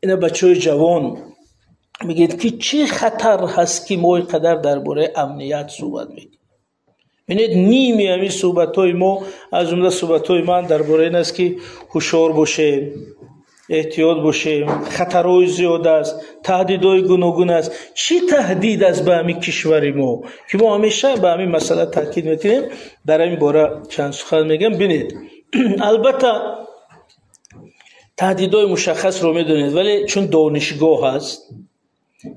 اینا بچه جوان میگید که چی خطر هست که ما اینقدر درباره امنیت صحبت میکنیم. ببینید نیمی همین صحبت‌های ما از جمله صحبت‌های من درباره این است که هوشیار باشیم، احتیاط باشیم، خطرهای زیاد است، تهدیدهای گوناگون است. چی تهدید است به همین کشور ما که ما همیشه به همین مسئله تاکید میکنیم؟ در این باره چند سخن میگم. ببینید البته تهدیدهای مشخص رو میدونید، ولی چون دانشگاه هست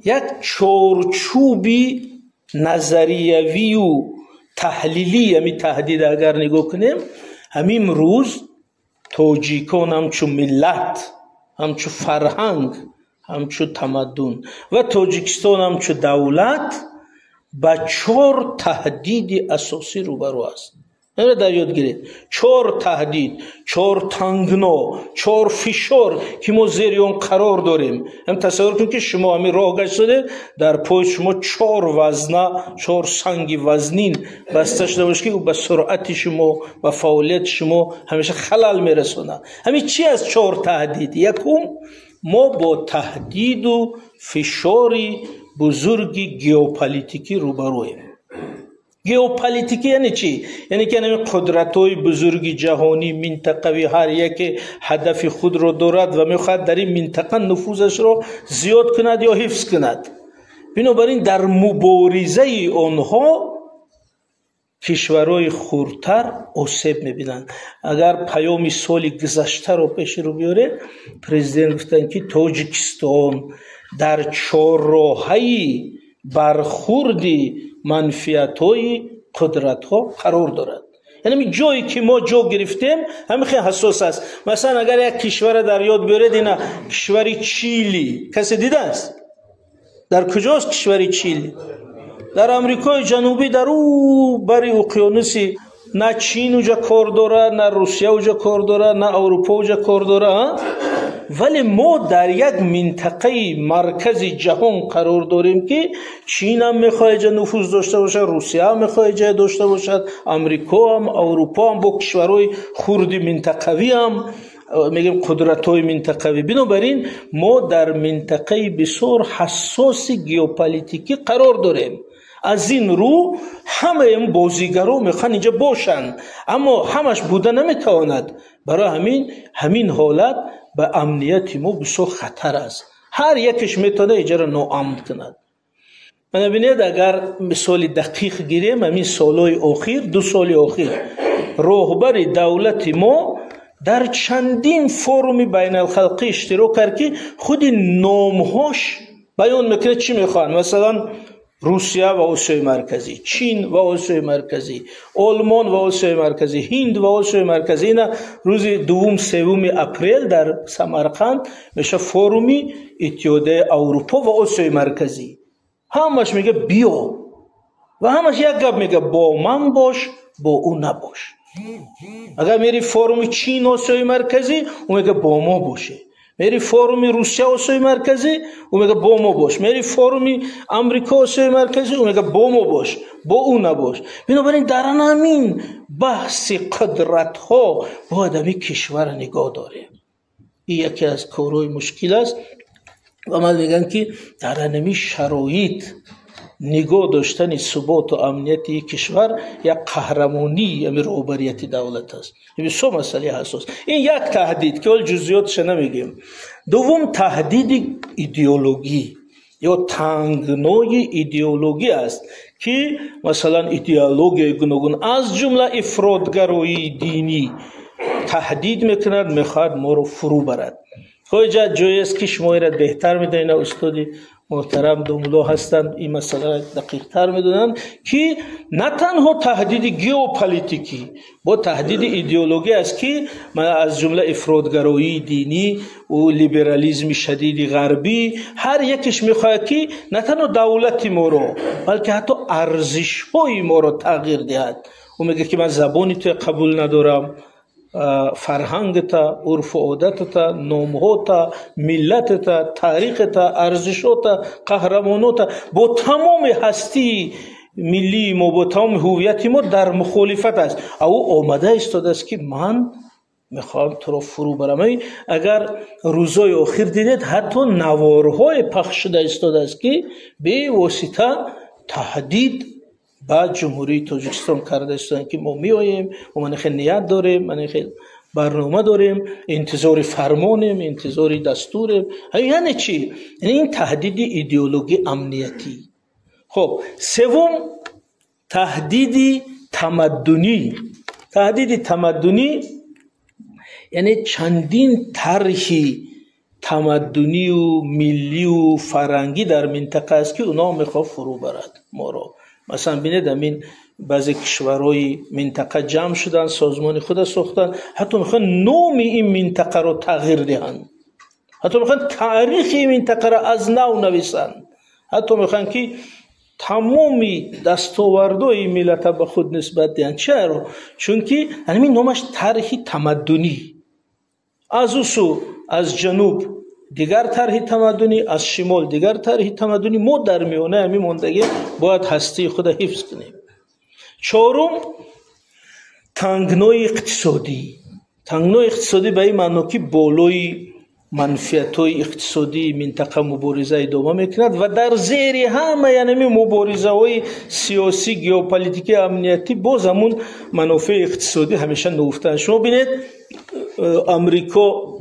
یک چارچوبی نظریوی و تحلیلی همین تهدید اگر نگاه کنیم، همین روز تاجیکان همچون ملت، همچون فرهنگ، همچون تمدن و تاجیکستان همچون دولت با 4 تهدید اساسی روبرو است. این در یاد گیرید. 4 تهدید، 4 تنگنا، 4 فشار که ما زیر اون قرار داریم. هم تصور کنید که شما همین راه گشت شده، در پای شما 4 وزنه، 4 سنگ وزنین بسته شده باشه که او به سرعت شما و فعالیت شما همیشه خلل میرسونه. همین چی از 4 تهدید؟ یکم ما با تهدید و فشاری بزرگ ژئوپلیتیکی روبرویم. ژئوپلیتیکی یعنی چی؟ یعنی که همین قدرت‌های بزرگ جهانی منطقوی هر یک هدف خود را دارد و می‌خواهد در این منطقه نفوذش را زیاد کند یا حفظ کند. بنابراین در مبارزه آنها کشورهای خردتر آسیب می‌بینند. اگر پیام سال گذشته را پیش رو بیاره، پرزیدنت گفتن که تاجیکستان در چهارراهی برخوردی منفیت‌های قدرت‌ها قرار دارد. یعنی جایی که ما جا گرفتیم همین خیلی حساس است. مثلا اگر یک کشور در یاد بیارید، اینا کشور چیلی کسی دیده است؟ در کجاست کشور چیلی؟ در امریکای جنوبی، در او بری اقیانوسی. نه چین اونجا کار داره، نه روسیه اونجا کار داره، نه اروپا اونجا کار داره. ولی ما در یک منطقه مرکز جهان قرار داریم که چین هم میخواد جا نفوذ داشته باشد، روسیه هم میخواد جا داشته باشد، امریکا هم، اروپا هم، با کشورهای خرد منطقوی هم میگیم قدرت‌های منطقوی. بنابراین ما در منطقه بسیار حساس ژئوپلیتیکی قرار داریم. از این رو همه این بازیگرا میخوان اینجا باشن، اما همش بوده نمیتواند. برای همین حالت به امنیت ما بسیار خطر است. هر یکش میتونه اینجا را ناامن کند. ببینید اگر مثال دقیق گیریم، همین سالهای اخیر، 2 سال اخیر راهبر دولت ما در چندین فروم بین الخلقی اشتراک کرد که خود نامهاش بیان میکنه چی میخوان. مثلا روسیه و آسیای مرکزی، چین و آسیای مرکزی، آلمان و آسیای مرکزی، هند و آسیای مرکزی. اینا روز 2-3 اپریل در سمرقند میشه فرومی اتحادیه اروپا و آسیای مرکزی. همش میگه بیا و همش یک گپ میگه با من باش، با او نباش. اگر میری فروم چین آسیای مرکزی، اون میگه با ما باشه. میری فروم روسیه آسیای مرکزی، اون میگه با ما باش. میری فروم امریکا آسیای مرکزی، اون میگه با ما باش، با او نباش. بنابراین در همین بحث قدرت ها باید همین کشور نگاه داره. این یکی از کارهای مشکل است و من میگم که در همین شرایط نگاه داشتن ثبات و امنیت یک کشور یک قهرمانی یا رهبریت دولت است. این بسیار مسئله حساس. این یک تهدید که اول جزئیاتش نمیگیم. دوم تهدید ایدئولوژی یا تنگنای ایدئولوژی است که مثلا ایدئولوژی گوناگون از جمله افراطگرایی دینی تهدید میکند، میخواد ما رو فرو برد. خواهی جایی است که شما را بهتر میدونید، استادی محترم دوملا هستند این مسئله دقیق تر میدونن که نه تنها تهدید ژئوپلیتیکی با تهدید ایدئولوژی است که من از جمله افراطگرایی دینی و لیبرالیسم شدید غربی هر یکش میخواد که نه تنها دولت ما رو بلکه حتی ارزش‌های ما رو تغییر دهد. او میگه که من زبانی تو قبول ندارم، فرهنگتا، عرف و عادتتا، نامهاتا، ملتتا، تاریختا، ارزشاتا، قهرماناتا با تمام هستی ملی ما، با تمام هویت ما در مخالفت است. او آمده ایستاده است که من میخوام تو رو فرو برم. اگر روزای آخر دیدید حتی نوارهای پخش شده ایستاده است که به واسطه تهدید با جمهوری تاجیکستان کرده است که ما میاییم و من خیلی نیت داریم، من خیلی برنامه داریم، انتظار فرمانیم، انتظار دستوریم. یعنی چی؟ یعنی این تهدید ایدئولوژی امنیتی. خب سوم تهدید تمدنی. تهدید تمدنی یعنی چندین طرحی تمدنی و ملی و فرنگی در منطقه است که اونا میخواد فرو برد ما رو. مثلا بینید همین بعضی کشورهای منطقه جمع شدن، سازمان خود ساختن، حتی میخوان نام این منطقه رو تغییر دهند، حتی میخوان تاریخ این منطقه رو از نو نویسن، حتی میخوان که تمامی دستاوردهای ملت به خود نسبت دهند. چرا؟ چون که همین نامش طرح تمدنی. از اون از جنوب دیگر طرح تمدنی، از شمال دیگر طرح تمدنی. ما در میانه همین موندگی باید هستی خود حفظ کنیم. چهارم تنگنای اقتصادی. تنگنای اقتصادی به این معنی که بالای منفعت‌های اقتصادی منطقه مبارزه ادامه میکند و در زیر همه یعنی مبارزه‌های سیاسی، ژئوپلیتیکی، امنیتی باز همون منافع اقتصادی همیشه نهفته. شما ببینید امریکا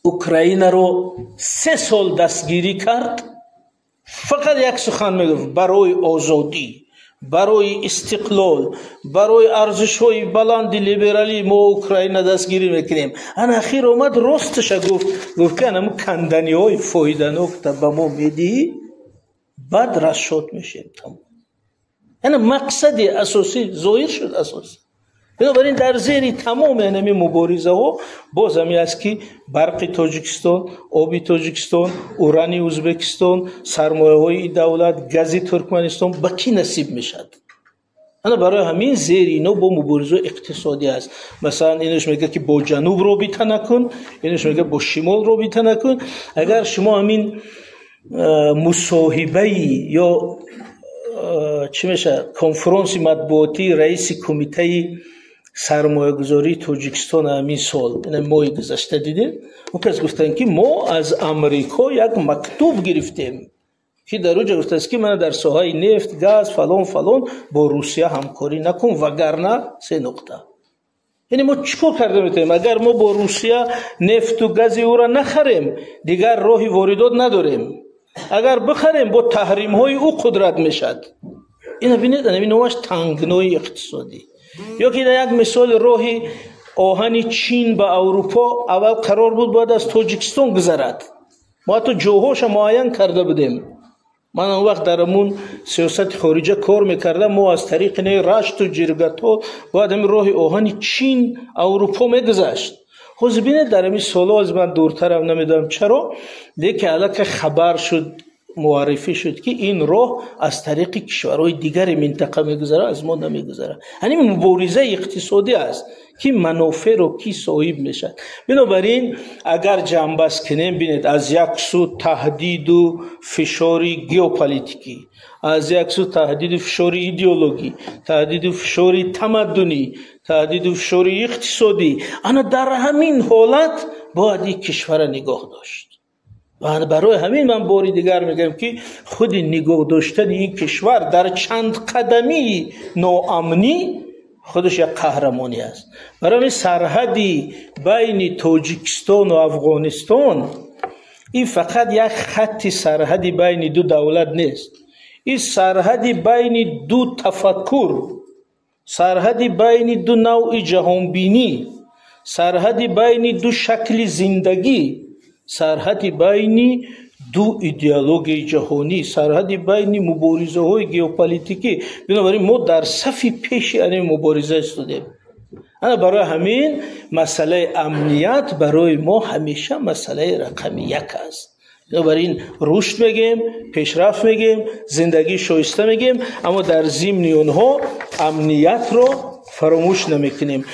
اوکراین رو 3 سال دستگیری کرد، فقط یک سخن میگفت: برای آزادی، برای استقلال، برای ارزش‌های بلند لیبرالی ما اوکراین دستگیری میکنیم. ان اخیر اومد راستش گفت که همون کندنی‌های فایده‌ناک به ما میدی، بعد رشاد میشیم. تمام. یعنی مقصد اساسی ظاهر شد اساسی. بنابراین در زیر تمام اینمی مبارزه ها باز همی است که برق تاجیکستان، آب تاجیکستان، اورانی ازبکستان، سرمایه های دولت، گاز ترکمنستان به کی نصیب میشد؟ انا برای همین زیر اینا با مبارزه اقتصادی است. مثلا اینش میگه که با جنوب رابطه نکن، اینش میگه با شمال رابطه نکن. اگر شما همین مصاحبه یا چی میشه کنفرانس مطبوعاتی رئیس کمیته سرمایه گذاری تاجیکستان همین سال این ماه گذشته دیدید، اون کس گفتن که ما از امریکا یک مکتوب گرفتیم که در اونجا گفته است که من در ساحه نفت، گاز فلان با روسیه همکاری نکن وگرنه 3 نقطه. یعنی ما چیکار کرده میتونیم؟ اگر ما با روسیه نفت و گاز او را نخریم دیگر راهی واردات نداریم، اگر بخریم با تحریم های او قدرت میشد. این ببینید این نوعش تنگنای اقتصادی. یا که یک مثال راهی آهن چین به اروپا اول قرار بود باید از تاجیکستان گذرد، ما تو جوهاش معین کرده بودیم. من اون وقت در امون سیاست خارجه کار میکردم، ما از طریق رشت و جرگتا باید همین راه آهن چین اروپا میگذشت. خوز بینید در همین سالا از من دورترم نمیدونم چرا، دیگه الان خبر شد، معرفی شد که این راه از طریق کشورهای دیگر منطقه میگذره، از ما نمیگذره. یعنی مبارزه اقتصادی است که منافع رو کی صاحب میشه. بنابراین اگر جنبش کنیم ببینید از یک سو تهدید و فشار ژئوپلیتیکی، از یک سو تهدید و فشار ایدئولوژی، تهدید و فشار تمدنی، تهدید و فشار اقتصادی، انا در همین حالت باید این کشور نگاه داشت. و برای همین من باری دیگر میگم که خود نگاه داشتن این کشور در چند قدمی ناامنی خودش یک قهرمانی است. برای همین سرحدی بین تاجیکستان و افغانستان این فقط یک خط سرحدی بین دو دولت نیست، این سرحدی بین دو تفکر، سرحدی بین دو نوع جهانبینی، سرحدی بین دو شکل زندگی، سرحدی بین دو ایدئولوژی جهانی، سرحدی بین مبارزه های ژئوپلیتیکی. بنابراین ما در صف پیش این مبارزه استودیم. انا برای همین مسئله امنیت برای ما همیشه مسئله رقم 1 است. بنابراین رشد میگیم، پیشرفت میگیم، زندگی شایسته میگیم، اما در ضمن اونها امنیت رو فراموش نمیکنیم.